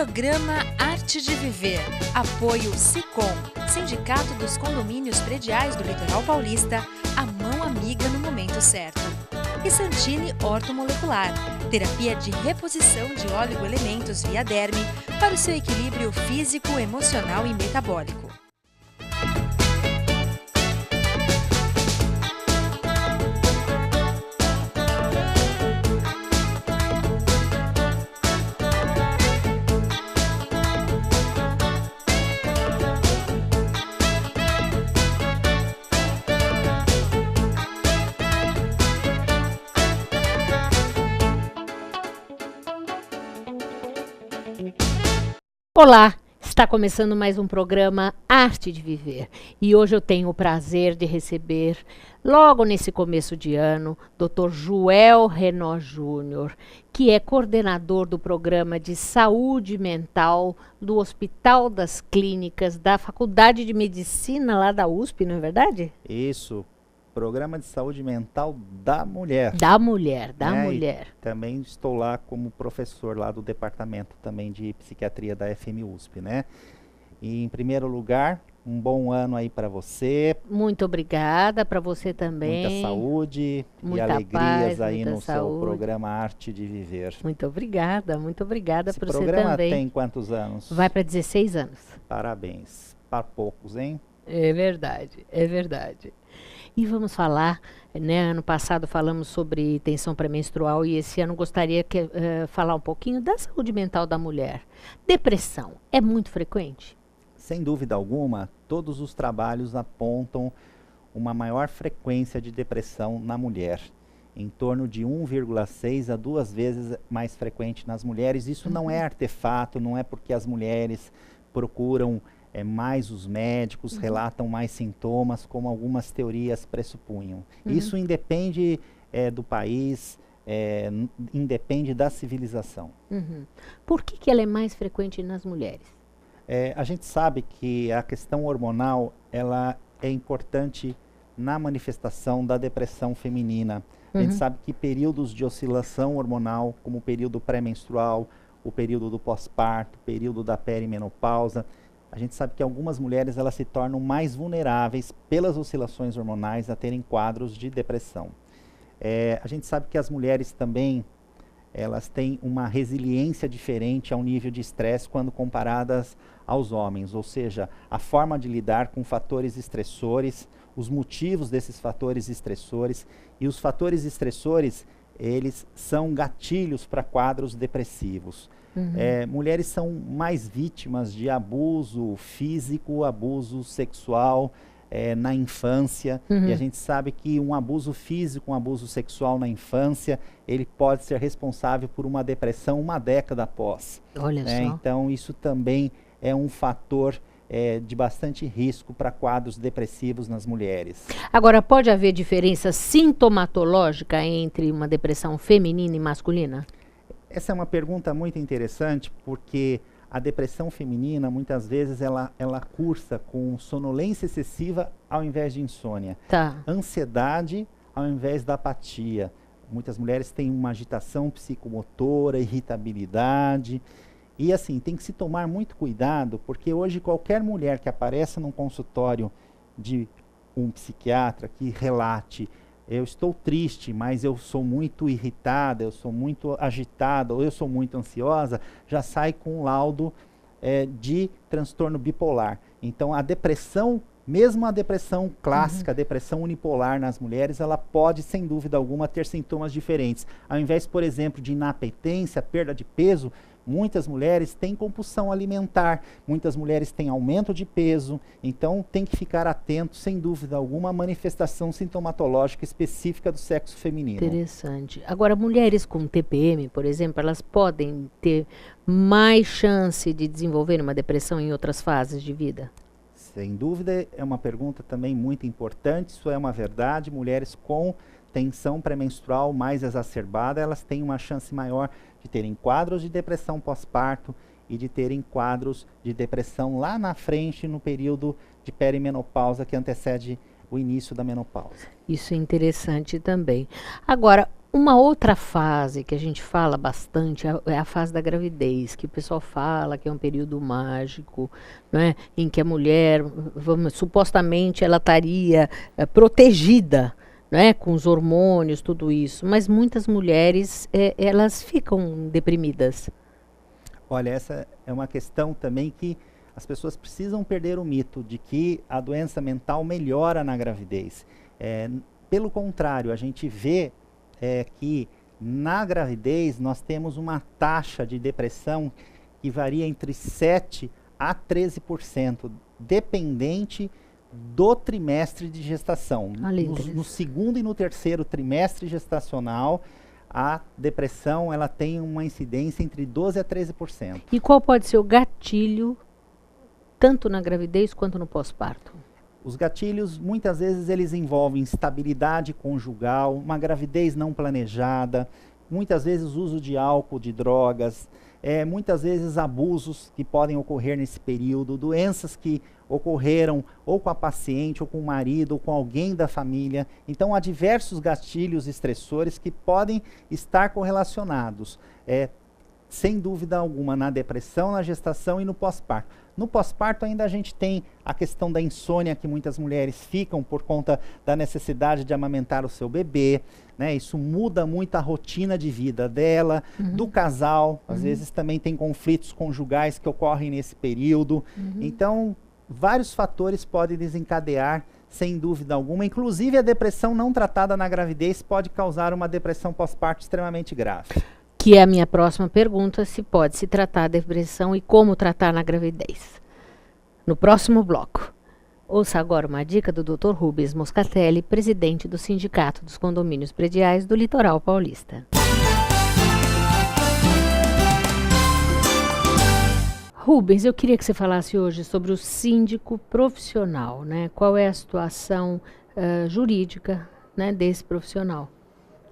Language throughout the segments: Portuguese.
Programa Arte de Viver. Apoio Sicom, Sindicato dos Condomínios Prediais do Litoral Paulista, a mão amiga no momento certo. E Santini Ortomolecular, terapia de reposição de oligoelementos via derme para o seu equilíbrio físico, emocional e metabólico. Olá, está começando mais um programa Arte de Viver e hoje eu tenho o prazer de receber, logo nesse começo de ano, Dr. Joel Renó Júnior, que é coordenador do programa de saúde mental do Hospital das Clínicas da Faculdade de Medicina lá da USP, não é verdade? Isso, Programa de Saúde Mental da Mulher. Da mulher. E também estou lá como professor lá do departamento também de psiquiatria da FMUSP, né? E em primeiro lugar, um bom ano aí para você. Muito obrigada, para você também. Muita saúde muita e alegrias paz, aí no saúde. seu programa Arte de Viver. Muito obrigada Esse por você programa também. tem quantos anos? Vai para 16 anos. Parabéns. Para poucos, hein? É verdade, é verdade. E vamos falar, né? Ano passado falamos sobre tensão pré-menstrual e esse ano gostaria que falar um pouquinho da saúde mental da mulher. Depressão é muito frequente? Sem dúvida alguma, todos os trabalhos apontam uma maior frequência de depressão na mulher, em torno de 1,6 a 2 vezes mais frequente nas mulheres. Isso não é artefato, não é porque as mulheres procuram mais os médicos, relatam mais sintomas, como algumas teorias pressupunham. Isso independe do país, independe da civilização. Por que ela é mais frequente nas mulheres? A gente sabe que a questão hormonal ela é importante na manifestação da depressão feminina. A gente sabe que períodos de oscilação hormonal, como o período pré-menstrual, o período do pós-parto, o período da perimenopausa, a gente sabe que algumas mulheres elas se tornam mais vulneráveis pelas oscilações hormonais a terem quadros de depressão. A gente sabe que as mulheres também elas têm uma resiliência diferente ao nível de estresse quando comparadas aos homens, ou seja, a forma de lidar com fatores estressores, os motivos desses fatores estressores, e os fatores estressores, eles são gatilhos para quadros depressivos. Mulheres são mais vítimas de abuso físico, abuso sexual na infância, e a gente sabe que um abuso físico, um abuso sexual na infância, ele pode ser responsável por uma depressão uma década após. Olha só. Então isso também é um fator de bastante risco para quadros depressivos nas mulheres. Agora, pode haver diferença sintomatológica entre uma depressão feminina e masculina? Essa é uma pergunta muito interessante, porque a depressão feminina, muitas vezes, ela cursa com sonolência excessiva ao invés de insônia. Ansiedade ao invés da apatia. Muitas mulheres têm uma agitação psicomotora, irritabilidade. E assim, tem que se tomar muito cuidado, porque hoje qualquer mulher que apareça num consultório de um psiquiatra que relate: eu estou triste, mas eu sou muito irritada, eu sou muito agitada, ou eu sou muito ansiosa, já sai com um laudo de transtorno bipolar. Então a depressão, mesmo a depressão clássica, a depressão unipolar nas mulheres, ela pode, sem dúvida alguma, ter sintomas diferentes. Ao invés, por exemplo, de inapetência, perda de peso, muitas mulheres têm compulsão alimentar, muitas mulheres têm aumento de peso, então tem que ficar atento, sem dúvida alguma, à manifestação sintomatológica específica do sexo feminino. Interessante. Agora, mulheres com TPM, por exemplo, elas podem ter mais chance de desenvolver uma depressão em outras fases de vida? Sem dúvida, é uma pergunta também muito importante, isso é uma verdade. Mulheres com tensão pré-menstrual mais exacerbada, elas têm uma chance maior de terem quadros de depressão pós-parto e de terem quadros de depressão lá na frente, no período de perimenopausa que antecede o início da menopausa. Isso é interessante também. Agora, Uma outra fase que a gente fala bastante é a fase da gravidez, que o pessoal fala que é um período mágico, né, em que a mulher, supostamente, ela estaria protegida, né, com os hormônios, tudo isso. Mas muitas mulheres, elas ficam deprimidas. Olha, essa é uma questão também que as pessoas precisam perder o mito de que a doença mental melhora na gravidez. Pelo contrário, a gente vê que na gravidez nós temos uma taxa de depressão que varia entre 7% a 13%, dependente do trimestre de gestação. No segundo e no terceiro trimestre gestacional, a depressão ela tem uma incidência entre 12% a 13%. E qual pode ser o gatilho, tanto na gravidez quanto no pós-parto? Os gatilhos, muitas vezes, eles envolvem instabilidade conjugal, uma gravidez não planejada, muitas vezes uso de álcool, de drogas, muitas vezes abusos que podem ocorrer nesse período, doenças que ocorreram ou com a paciente, ou com o marido, ou com alguém da família. Então, há diversos gatilhos estressores que podem estar correlacionados, sem dúvida alguma, na depressão, na gestação e no pós-parto. No pós-parto ainda a gente tem a questão da insônia que muitas mulheres ficam por conta da necessidade de amamentar o seu bebê, né? Isso muda muito a rotina de vida dela, do casal, às vezes também tem conflitos conjugais que ocorrem nesse período. Então, vários fatores podem desencadear, sem dúvida alguma, inclusive a depressão não tratada na gravidez pode causar uma depressão pós-parto extremamente grave. Que é a minha próxima pergunta, se pode se tratar a depressão e como tratar na gravidez. No próximo bloco. Ouça agora uma dica do Dr. Rubens Moscatelli, presidente do Sindicato dos Condomínios Prediais do Litoral Paulista. Rubens, eu queria que você falasse hoje sobre o síndico profissional, né? Qual é a situação jurídica, né, desse profissional?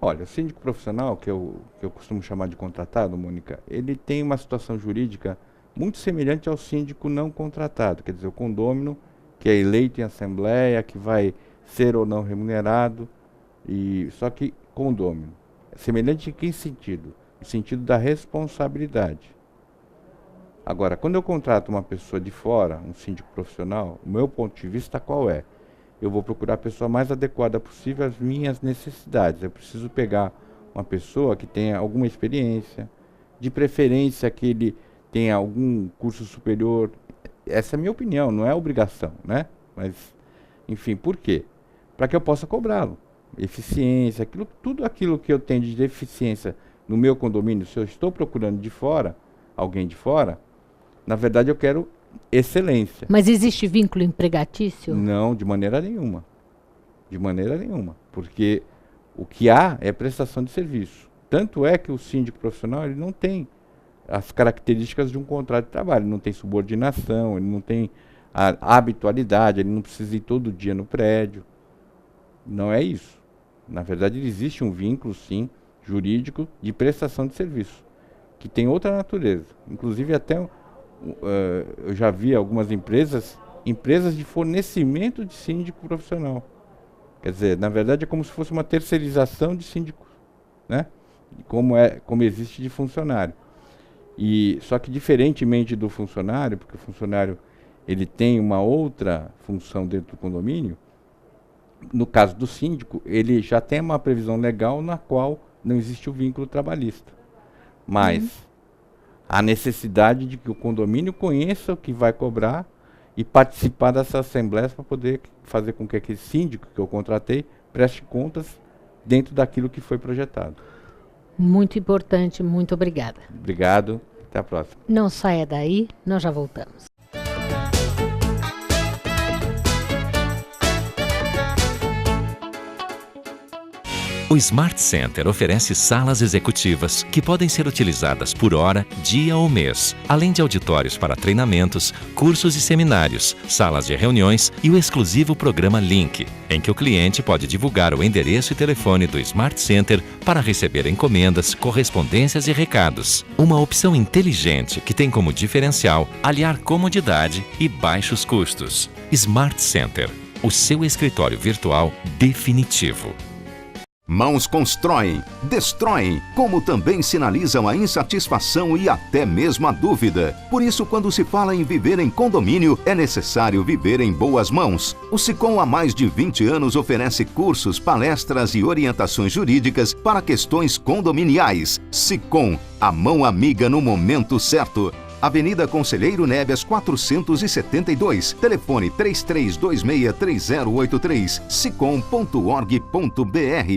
Olha, o síndico profissional, que eu costumo chamar de contratado, Mônica, ele tem uma situação jurídica muito semelhante ao síndico não contratado, quer dizer, o condômino que é eleito em assembleia, que vai ser ou não remunerado, só que condômino. É semelhante em que sentido? No sentido da responsabilidade. Agora, quando eu contrato uma pessoa de fora, um síndico profissional, o meu ponto de vista qual é? Eu vou procurar a pessoa mais adequada possível às minhas necessidades. Eu preciso pegar uma pessoa que tenha alguma experiência, de preferência que ele tenha algum curso superior. Essa é a minha opinião, não é obrigação, né? Mas, enfim, por quê? Para que eu possa cobrá-lo. Eficiência, tudo aquilo que eu tenho de deficiência no meu condomínio, se eu estou procurando de fora, alguém de fora, na verdade eu quero excelência. Mas existe vínculo empregatício? Não, de maneira nenhuma. De maneira nenhuma. Porque o que há é prestação de serviço. Tanto é que o síndico profissional ele não tem as características de um contrato de trabalho. Ele não tem subordinação, ele não tem a habitualidade, ele não precisa ir todo dia no prédio. Não é isso. Na verdade, existe um vínculo, sim, jurídico de prestação de serviço, que tem outra natureza. Inclusive, até eu já vi algumas empresas de fornecimento de síndico profissional. Quer dizer, na verdade é como se fosse uma terceirização de síndicos, né? Como existe de funcionário. Só que diferentemente do funcionário, porque o funcionário ele tem uma outra função dentro do condomínio, no caso do síndico, ele já tem uma previsão legal na qual não existe o vínculo trabalhista. Mas a necessidade de que o condomínio conheça o que vai cobrar e participar dessas assembleias para poder fazer com que aquele síndico que eu contratei preste contas dentro daquilo que foi projetado. Muito importante, muito obrigada. Obrigado, até a próxima. Não saia daí, nós já voltamos. O Smart Center oferece salas executivas que podem ser utilizadas por hora, dia ou mês, além de auditórios para treinamentos, cursos e seminários, salas de reuniões e o exclusivo programa Link, em que o cliente pode divulgar o endereço e telefone do Smart Center para receber encomendas, correspondências e recados. Uma opção inteligente que tem como diferencial aliar comodidade e baixos custos. Smart Center, o seu escritório virtual definitivo. Mãos constroem, destroem, como também sinalizam a insatisfação e até mesmo a dúvida. Por isso, quando se fala em viver em condomínio, é necessário viver em boas mãos. O Sicom há mais de 20 anos oferece cursos, palestras e orientações jurídicas para questões condominiais. Sicom, a mão amiga no momento certo. Avenida Conselheiro Nebias 472, telefone 33263083, sicom.org.br.